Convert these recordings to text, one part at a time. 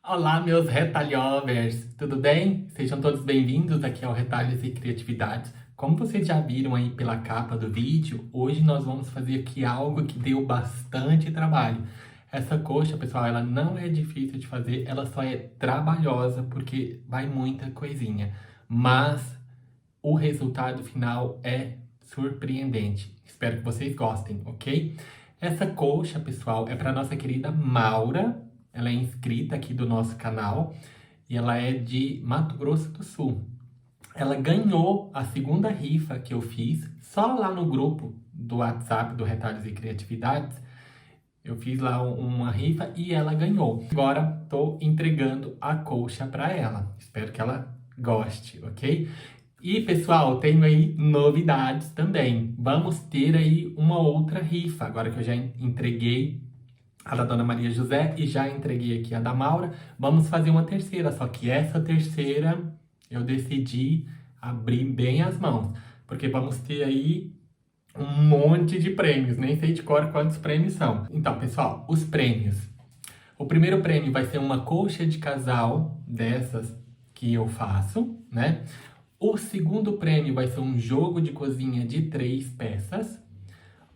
Olá, meus retalhovers! Tudo bem? Sejam todos bem-vindos aqui ao Retalhos e Criatividades. Como vocês já viram aí pela capa do vídeo, hoje nós vamos fazer aqui algo que deu bastante trabalho. Essa coxa, pessoal, ela não é difícil de fazer, ela só é trabalhosa porque vai muita coisinha. Mas o resultado final é surpreendente. Espero que vocês gostem, ok? Essa coxa, pessoal, é para nossa querida Maura. Ela é inscrita aqui do nosso canal e ela é de Mato Grosso do Sul. Ela ganhou a segunda rifa que eu fiz só lá no grupo do WhatsApp do Retalhos e Criatividades. Eu fiz lá uma rifa e ela ganhou. Agora estou entregando a colcha para ela. Espero que ela goste, ok? E pessoal, tenho aí novidades também. Vamos ter aí uma outra rifa. Agora que eu já entreguei a da Dona Maria José e já entreguei aqui a da Maura, vamos fazer uma terceira. Só que essa terceira eu decidi abrir bem as mãos, porque vamos ter aí um monte de prêmios. Nem sei de cor quantos prêmios são. Então, pessoal, os prêmios. O primeiro prêmio vai ser uma colcha de casal dessas que eu faço, né? O segundo prêmio vai ser um jogo de cozinha de 3 peças.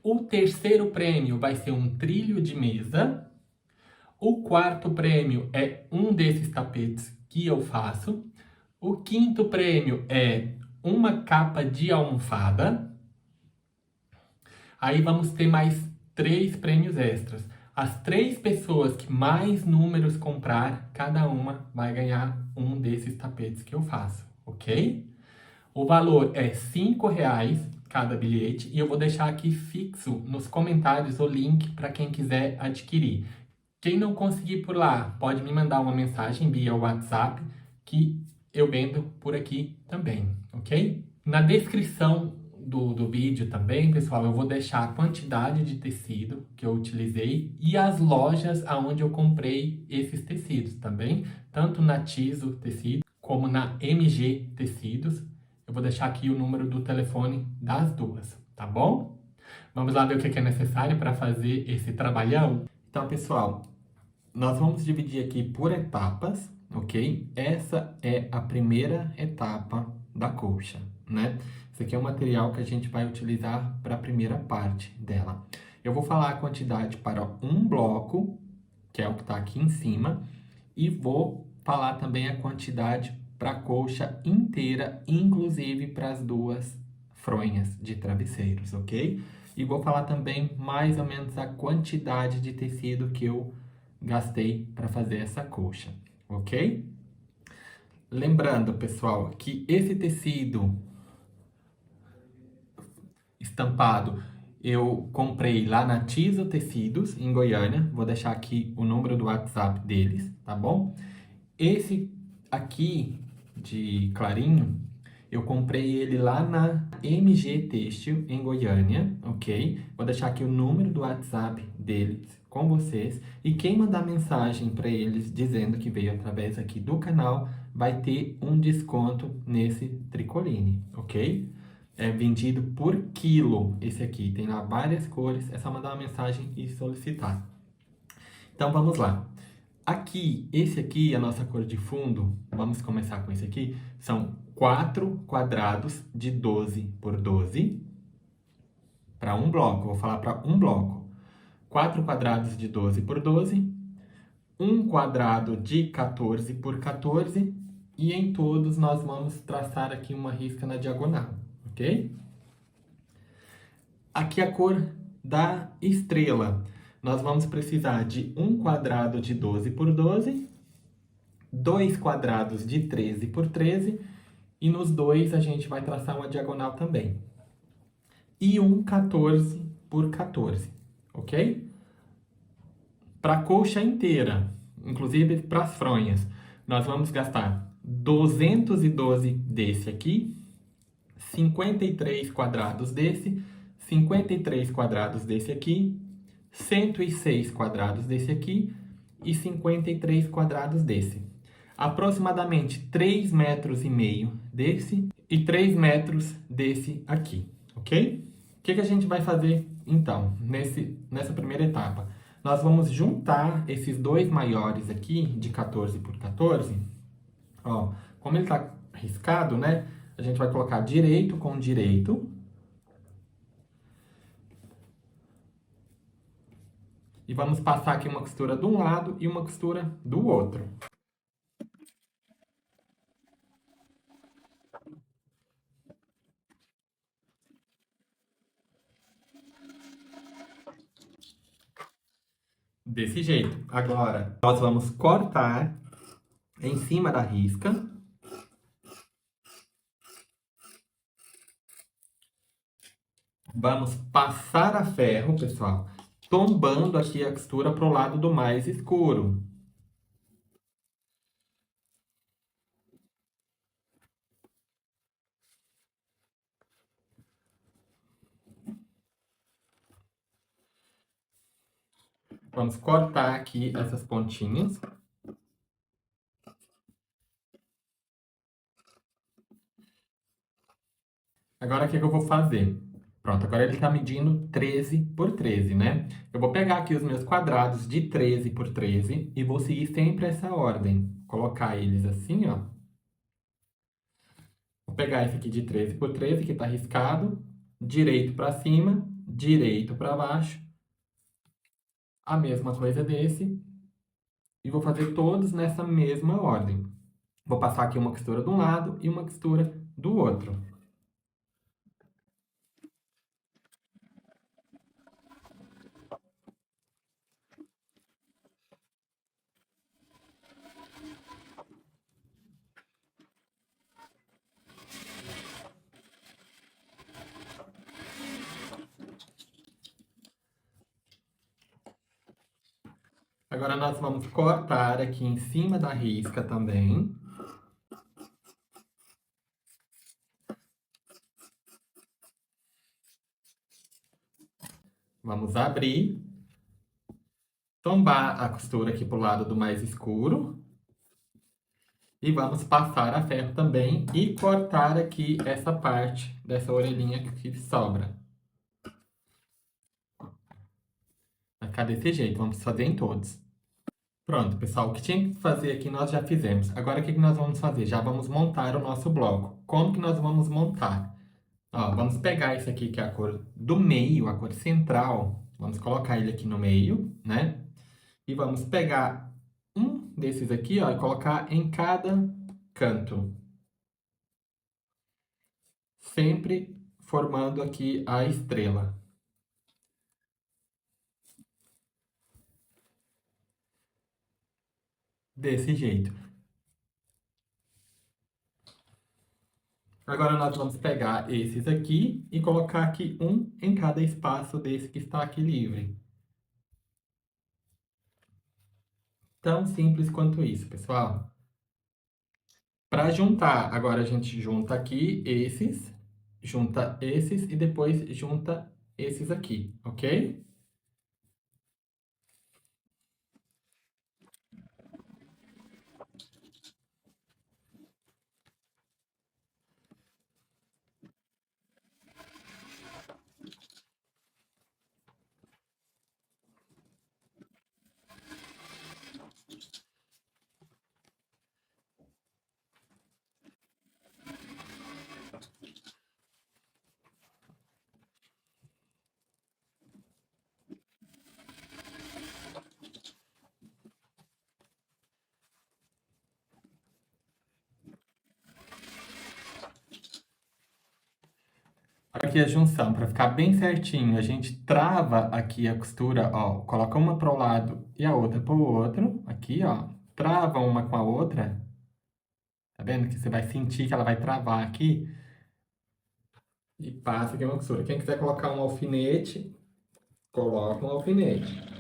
O terceiro prêmio vai ser um trilho de mesa. O quarto prêmio é um desses tapetes que eu faço. O quinto prêmio é uma capa de almofada. Aí vamos ter mais 3 prêmios extras. As 3 pessoas que mais números comprar, cada uma vai ganhar um desses tapetes que eu faço, ok? O valor é R$ 5 cada bilhete e eu vou deixar aqui fixo nos comentários o link para quem quiser adquirir. Quem não conseguir por lá, pode me mandar uma mensagem via WhatsApp que eu vendo por aqui também, ok? Na descrição do vídeo também, pessoal, eu vou deixar a quantidade de tecido que eu utilizei e as lojas aonde eu comprei esses tecidos também, tanto na Tiso Tecido como na MG Tecidos. Eu vou deixar aqui o número do telefone das duas, tá bom? Vamos lá ver o que é necessário para fazer esse trabalhão? Então, pessoal, nós vamos dividir aqui por etapas, ok? Essa é a primeira etapa da colcha, né? Esse aqui é o material que a gente vai utilizar para a primeira parte dela. Eu vou falar a quantidade para um bloco, que é o que está aqui em cima, e vou falar também a quantidade para a colcha inteira, inclusive para as 2 fronhas de travesseiros, ok? E vou falar também mais ou menos a quantidade de tecido que eu gastei para fazer essa colcha, ok? Lembrando, pessoal, que esse tecido estampado eu comprei lá na Tiso Tecidos, em Goiânia. Vou deixar aqui o número do WhatsApp deles, tá bom? Esse aqui de clarinho, eu comprei ele lá na MG Têxtil, em Goiânia, ok? Vou deixar aqui o número do WhatsApp deles com vocês. E quem mandar mensagem para eles dizendo que veio através aqui do canal, vai ter um desconto nesse tricoline, ok? É vendido por quilo esse aqui. Tem lá várias cores, é só mandar uma mensagem e solicitar. Então vamos lá. Aqui, esse aqui, a nossa cor de fundo, vamos começar com esse aqui, são 4 quadrados de 12 por 12 para um bloco. Vou falar para um bloco. 4 quadrados de 12 por 12, um quadrado de 14 por 14 e em todos nós vamos traçar aqui uma risca na diagonal, ok? Aqui a cor da estrela. Nós vamos precisar de um quadrado de 12 por 12, 2 quadrados de 13 por 13, e nos dois a gente vai traçar uma diagonal também. E um 14 por 14, ok? Para a colcha inteira, inclusive para as fronhas, nós vamos gastar 212 desse aqui, 53 quadrados desse, 53 quadrados desse aqui, 106 quadrados desse aqui e 53 quadrados desse. Aproximadamente 3,5 metros desse e 3 metros desse aqui, ok? O que a gente vai fazer então, nessa primeira etapa? Nós vamos juntar esses dois maiores aqui, de 14 por 14. Ó, como ele tá riscado, né? A gente vai colocar direito com direito. E vamos passar aqui uma costura de um lado e uma costura do outro. Desse jeito. Agora, nós vamos cortar em cima da risca. Vamos passar a ferro, pessoal, tombando aqui a costura pro lado do mais escuro. Vamos cortar aqui essas pontinhas. Agora, o que eu vou fazer? Pronto, agora ele está medindo 13 por 13, né? Eu vou pegar aqui os meus quadrados de 13 por 13 e vou seguir sempre essa ordem. Colocar eles assim, ó. Vou pegar esse aqui de 13 por 13, que está riscado. Direito para cima, direito para baixo. A mesma coisa desse. E vou fazer todos nessa mesma ordem. Vou passar aqui uma costura de um lado e uma costura do outro. Agora nós vamos cortar aqui em cima da risca também. Vamos abrir, tombar a costura aqui pro lado do mais escuro. E vamos passar a ferro também e cortar aqui essa parte dessa orelhinha que sobra. Vai ficar desse jeito, vamos fazer em todos. Pronto, pessoal, o que tinha que fazer aqui nós já fizemos. Agora o que nós vamos fazer? Já vamos montar o nosso bloco. Como que nós vamos montar? Ó, vamos pegar esse aqui que é a cor do meio, a cor central. Vamos colocar ele aqui no meio, né? E vamos pegar um desses aqui, ó, e colocar em cada canto. Sempre formando aqui a estrela. Desse jeito. Agora nós vamos pegar esses aqui e colocar aqui um em cada espaço desse que está aqui livre. Tão simples quanto isso, pessoal. Para juntar, agora a gente junta aqui junta esses e depois junta esses aqui, ok? Aqui a junção, para ficar bem certinho, a gente trava aqui a costura, ó, coloca uma para o lado e a outra para o outro, aqui, ó, trava uma com a outra, tá vendo que você vai sentir que ela vai travar aqui e passa aqui uma costura. Quem quiser colocar um alfinete, coloca um alfinete.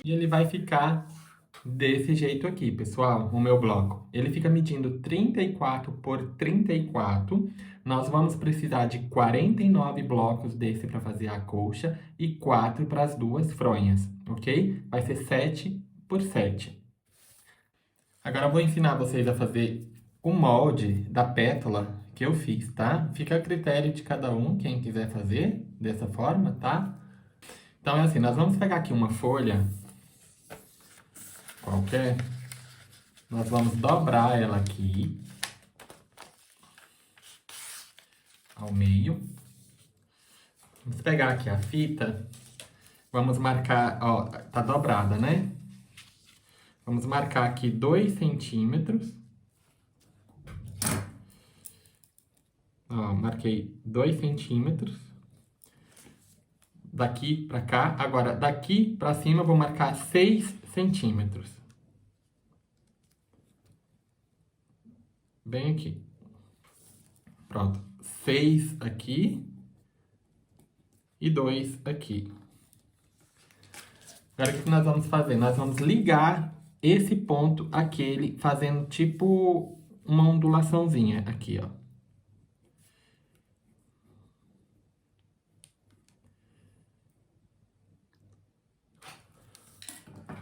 E ele vai ficar desse jeito aqui, pessoal, o meu bloco. Ele fica medindo 34 por 34. Nós vamos precisar de 49 blocos desse para fazer a colcha e 4 para as duas fronhas, ok? Vai ser 7 por 7. Agora eu vou ensinar vocês a fazer o molde da pétala que eu fiz, tá? Fica a critério de cada um, quem quiser fazer dessa forma, tá? Então é assim, nós vamos pegar aqui uma folha qualquer, nós vamos dobrar ela aqui ao meio. Vamos pegar aqui a fita, vamos marcar, ó, tá dobrada, né? Vamos marcar aqui 2 centímetros. Ó, marquei 2 centímetros. Daqui pra cá. Agora, daqui pra cima, eu vou marcar 6 centímetros. Bem aqui. Pronto. 6 aqui. E 2 aqui. Agora, o que nós vamos fazer? Nós vamos ligar esse ponto àquele, fazendo tipo uma ondulaçãozinha aqui, ó.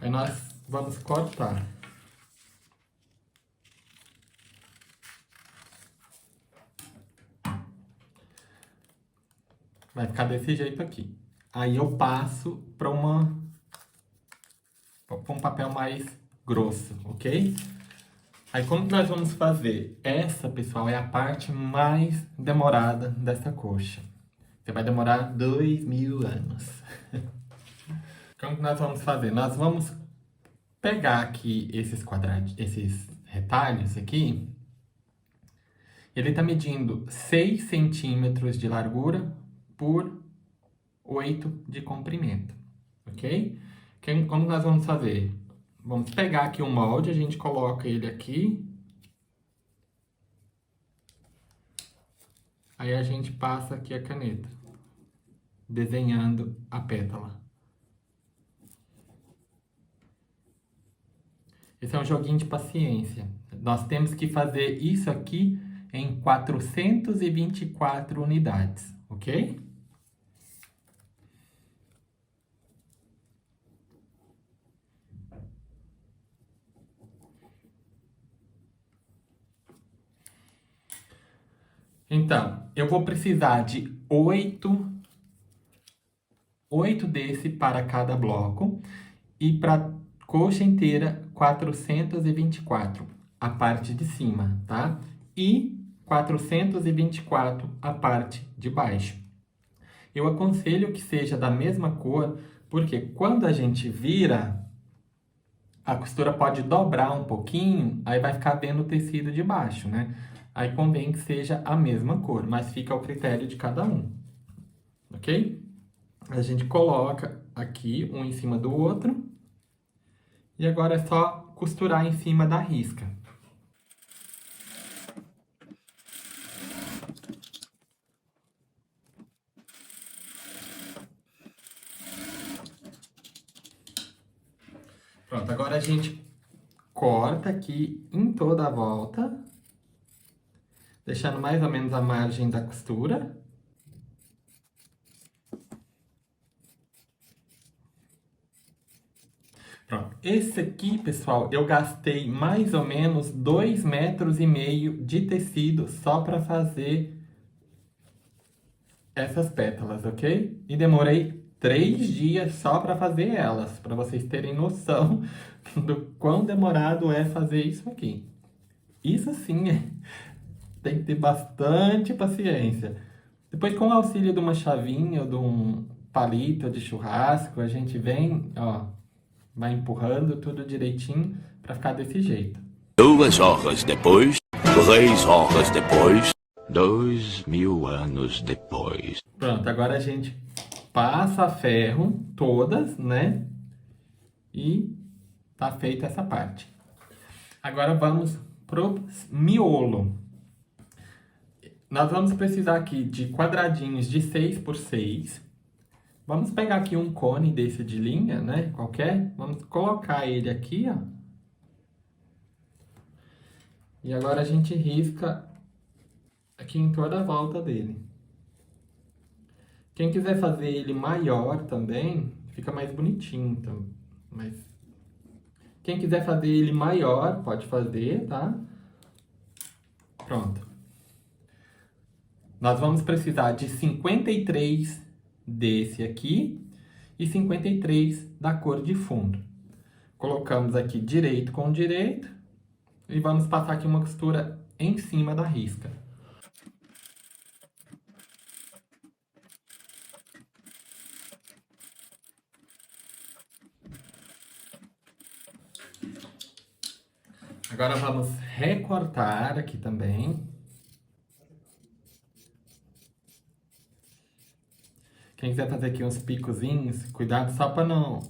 Aí nós vamos cortar. Vai ficar desse jeito aqui. Aí eu passo para um papel mais grosso, ok? Aí como que nós vamos fazer? Essa, pessoal, é a parte mais demorada dessa coxa. Você vai demorar 2000 anos. Como que nós vamos fazer? Nós vamos pegar aqui esses quadrados, esses retalhos aqui. Ele está medindo 6 centímetros de largura por 8 de comprimento, ok? Como nós vamos fazer? Vamos pegar aqui um molde, a gente coloca ele aqui. Aí a gente passa aqui a caneta, desenhando a pétala. Esse é um joguinho de paciência. Nós temos que fazer isso aqui em 424 unidades, ok? Então, eu vou precisar de 8 desse para cada bloco e para coxa inteira 424 a parte de cima, tá? E 424 a parte de baixo. Eu aconselho que seja da mesma cor, porque quando a gente vira, a costura pode dobrar um pouquinho, aí vai ficar vendo o tecido de baixo, né? Aí convém que seja a mesma cor, mas fica ao critério de cada um, ok? A gente coloca aqui um em cima do outro. E agora é só costurar em cima da risca. Pronto, agora a gente corta aqui em toda a volta, deixando mais ou menos a margem da costura. Pronto, esse aqui, pessoal, eu gastei mais ou menos 2,5 metros de tecido só para fazer essas pétalas, ok? E demorei 3 dias só para fazer elas, para vocês terem noção do quão demorado é fazer isso aqui. Isso sim, tem que ter bastante paciência. Depois, com o auxílio de uma chavinha ou de um palito de churrasco, a gente vem, ó, vai empurrando tudo direitinho para ficar desse jeito. 2 horas depois, 3 horas depois, 2000 anos depois. Pronto, agora a gente passa a ferro todas, né? E tá feita essa parte. Agora vamos pro miolo. Nós vamos precisar aqui de quadradinhos de 6 por 6, Vamos pegar aqui um cone desse de linha, né? Qualquer. Vamos colocar ele aqui, ó. E agora a gente risca aqui em toda a volta dele. Quem quiser fazer ele maior também, fica mais bonitinho, então. Mas quem quiser fazer ele maior, pode fazer, tá? Pronto. Nós vamos precisar de 53 desse aqui e 53 da cor de fundo. Colocamos aqui direito com direito e vamos passar aqui uma costura em cima da risca. Agora vamos recortar aqui também. Quem quiser fazer aqui uns picozinhos, cuidado só para não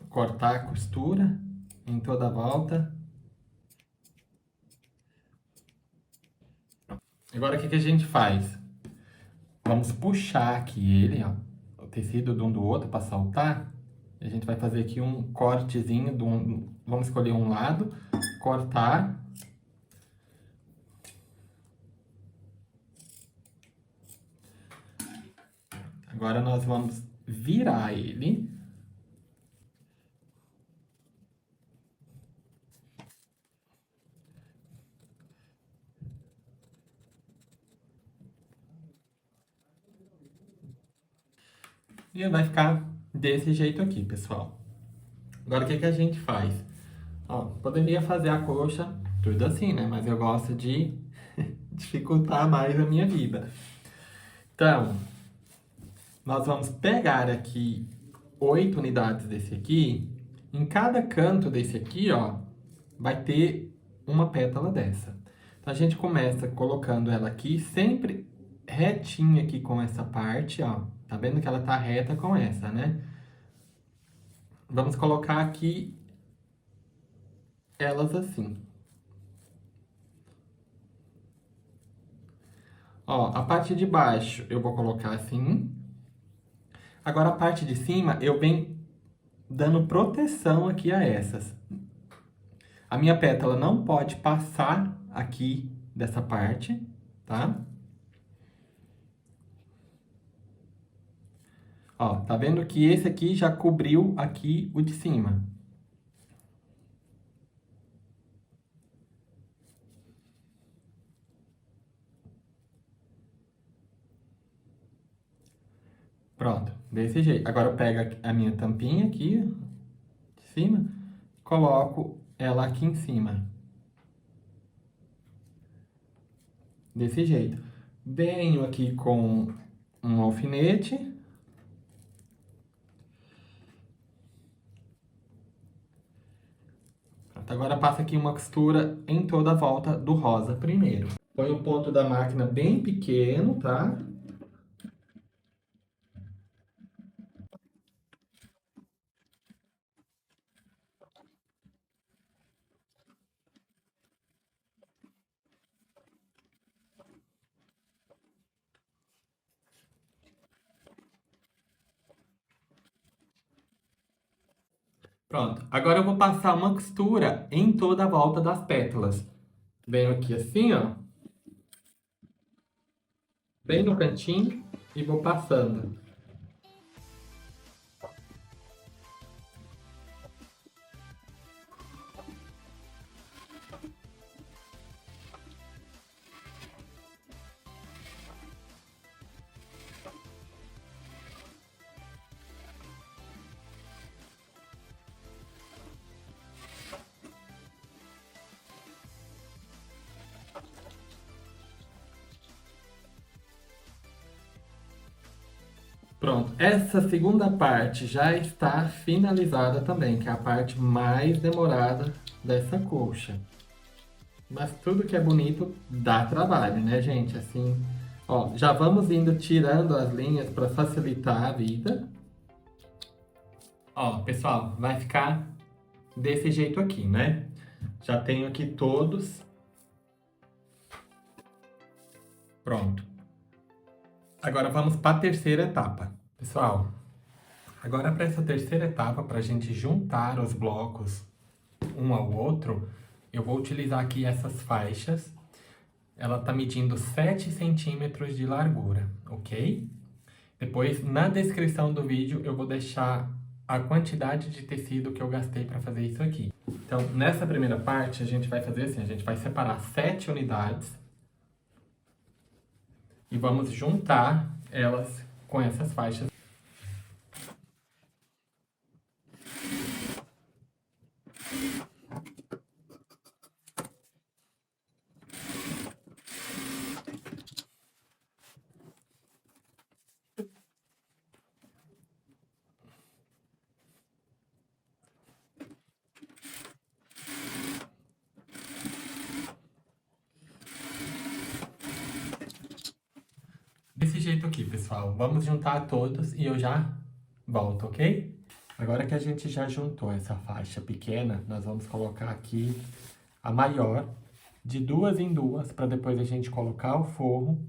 cortar a costura em toda a volta. Agora o que a gente faz? Vamos puxar aqui ele, ó, o tecido de um do outro para saltar. E a gente vai fazer aqui um cortezinho, vamos escolher um lado, cortar. Agora nós vamos virar ele. E vai ficar desse jeito aqui, pessoal. Agora o que a gente faz? Ó, poderia fazer a coxa tudo assim, né? Mas eu gosto de dificultar mais a minha vida. Então, nós vamos pegar aqui 8 unidades desse aqui. Em cada canto desse aqui, ó, vai ter uma pétala dessa. Então, a gente começa colocando ela aqui, sempre retinha aqui com essa parte, ó. Tá vendo que ela tá reta com essa, né? Vamos colocar aqui elas assim. Ó, a parte de baixo eu vou colocar assim. Agora a parte de cima eu venho dando proteção aqui a essas. A minha pétala não pode passar aqui dessa parte, tá? Ó, tá vendo que esse aqui já cobriu aqui o de cima. Pronto, desse jeito. Agora eu pego a minha tampinha aqui, de cima, coloco ela aqui em cima. Desse jeito. Venho aqui com um alfinete. Agora passa aqui uma costura em toda a volta do rosa primeiro. Põe o ponto da máquina bem pequeno, tá? Pronto. Agora eu vou passar uma costura em toda a volta das pétalas. Venho aqui assim, ó. Bem no cantinho e vou passando. Pronto, essa segunda parte já está finalizada também, que é a parte mais demorada dessa coxa. Mas tudo que é bonito dá trabalho, né, gente? Assim, ó, já vamos indo tirando as linhas para facilitar a vida. Ó, pessoal, vai ficar desse jeito aqui, né? Já tenho aqui todos. Pronto. Agora vamos para a terceira etapa. Pessoal, Agora, para essa terceira etapa, para a gente juntar os blocos um ao outro, eu vou utilizar aqui essas faixas. Ela está medindo 7 centímetros de largura, ok? Depois, na descrição do vídeo, eu vou deixar a quantidade de tecido que eu gastei para fazer isso aqui. Então, nessa primeira parte, a gente vai fazer assim, a gente vai separar 7 unidades e vamos juntar elas com essas faixas. Desse jeito aqui, pessoal. Vamos juntar todos e eu já volto, ok? Agora que a gente já juntou essa faixa pequena, nós vamos colocar aqui a maior, de duas em duas, para depois a gente colocar o forro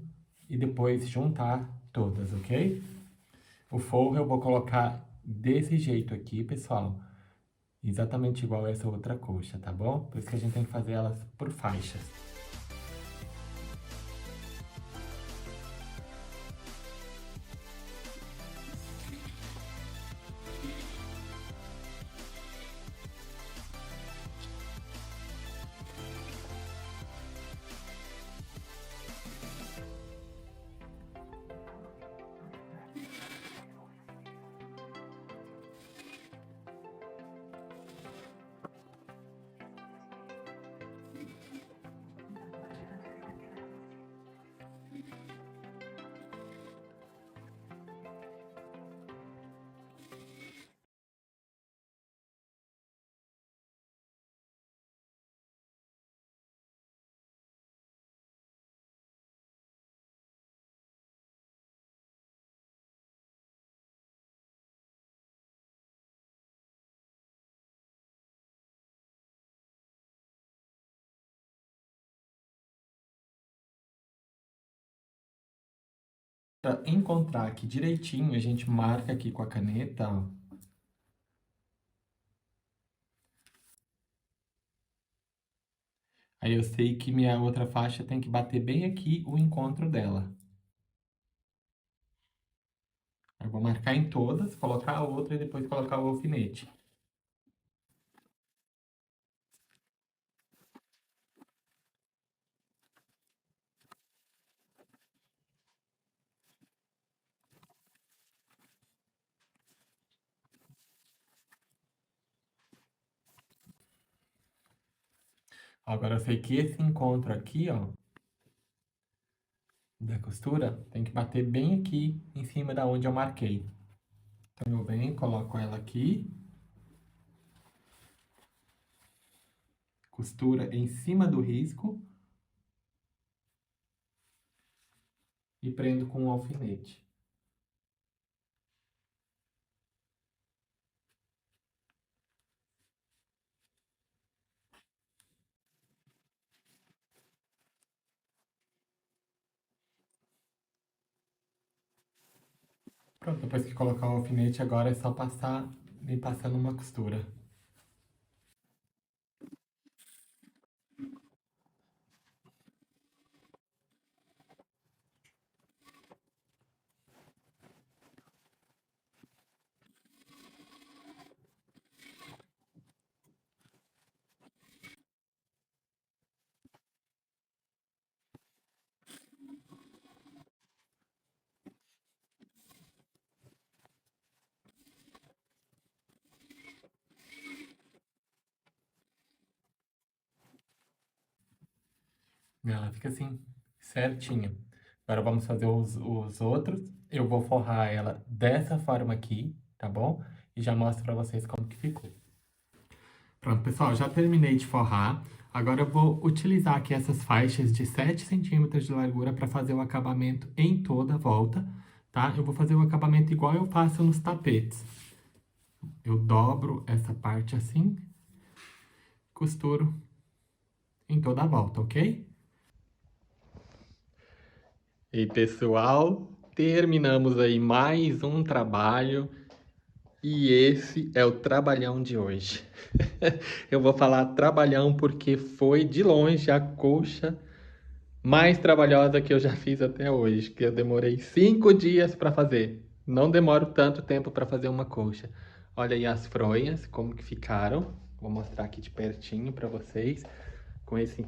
e depois juntar todas, ok? O forro eu vou colocar desse jeito aqui, pessoal. Exatamente igual essa outra coxa, tá bom? Por isso que a gente tem que fazer elas por faixas. Para encontrar aqui direitinho, a gente marca aqui com a caneta, ó. Aí eu sei que minha outra faixa tem que bater bem aqui o encontro dela. Eu vou marcar em todas, colocar a outra e depois colocar o alfinete. Agora eu sei que esse encontro aqui, ó, da costura, tem que bater bem aqui em cima da onde eu marquei. Então eu venho, coloco ela aqui, costura em cima do risco e prendo com o alfinete. Pronto, depois que colocar o alfinete, agora é só passar e passando uma costura. Ela fica assim, certinha. Agora vamos fazer os outros. Eu vou forrar ela dessa forma aqui, tá bom? E já mostro pra vocês como que ficou. Pronto, pessoal, já terminei de forrar. Agora eu vou utilizar aqui essas faixas de 7 centímetros de largura para fazer o acabamento em toda a volta, tá? Eu vou fazer o acabamento igual eu faço nos tapetes. Eu dobro essa parte assim, costuro em toda a volta, ok? E pessoal, terminamos aí mais um trabalho. E esse é o trabalhão de hoje. Eu vou falar trabalhão porque foi de longe a colcha mais trabalhosa que eu já fiz até hoje, que eu demorei 5 dias para fazer. Não demoro tanto tempo para fazer uma colcha. Olha aí as fronhas, como que ficaram. Vou mostrar aqui de pertinho para vocês, com esse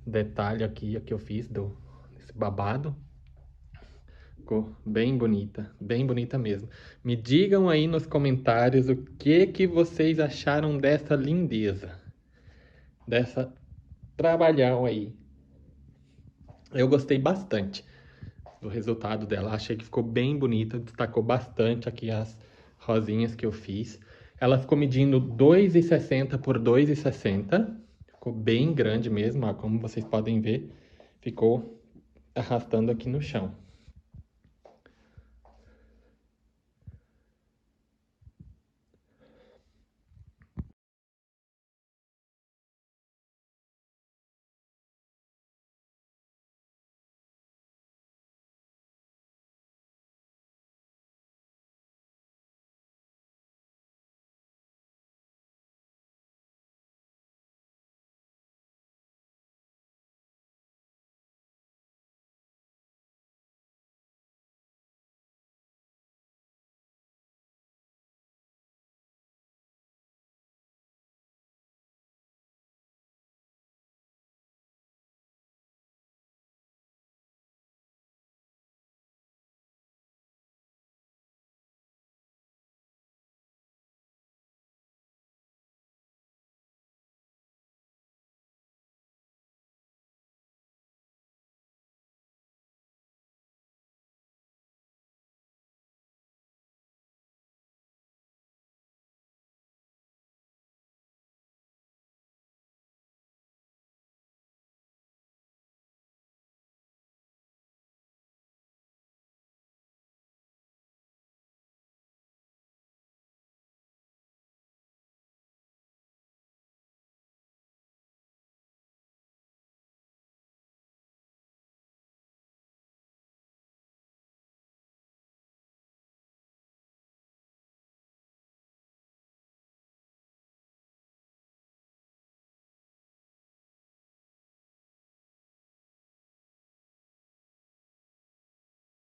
detalhe aqui que eu fiz desse babado. Ficou bem bonita mesmo. Me digam aí nos comentários o que vocês acharam dessa lindeza, dessa trabalhão aí. Eu gostei bastante do resultado dela, achei que ficou bem bonita, destacou bastante aqui as rosinhas que eu fiz. Ela ficou medindo 2,60 por 2,60, ficou bem grande mesmo, ó, como vocês podem ver, ficou arrastando aqui no chão.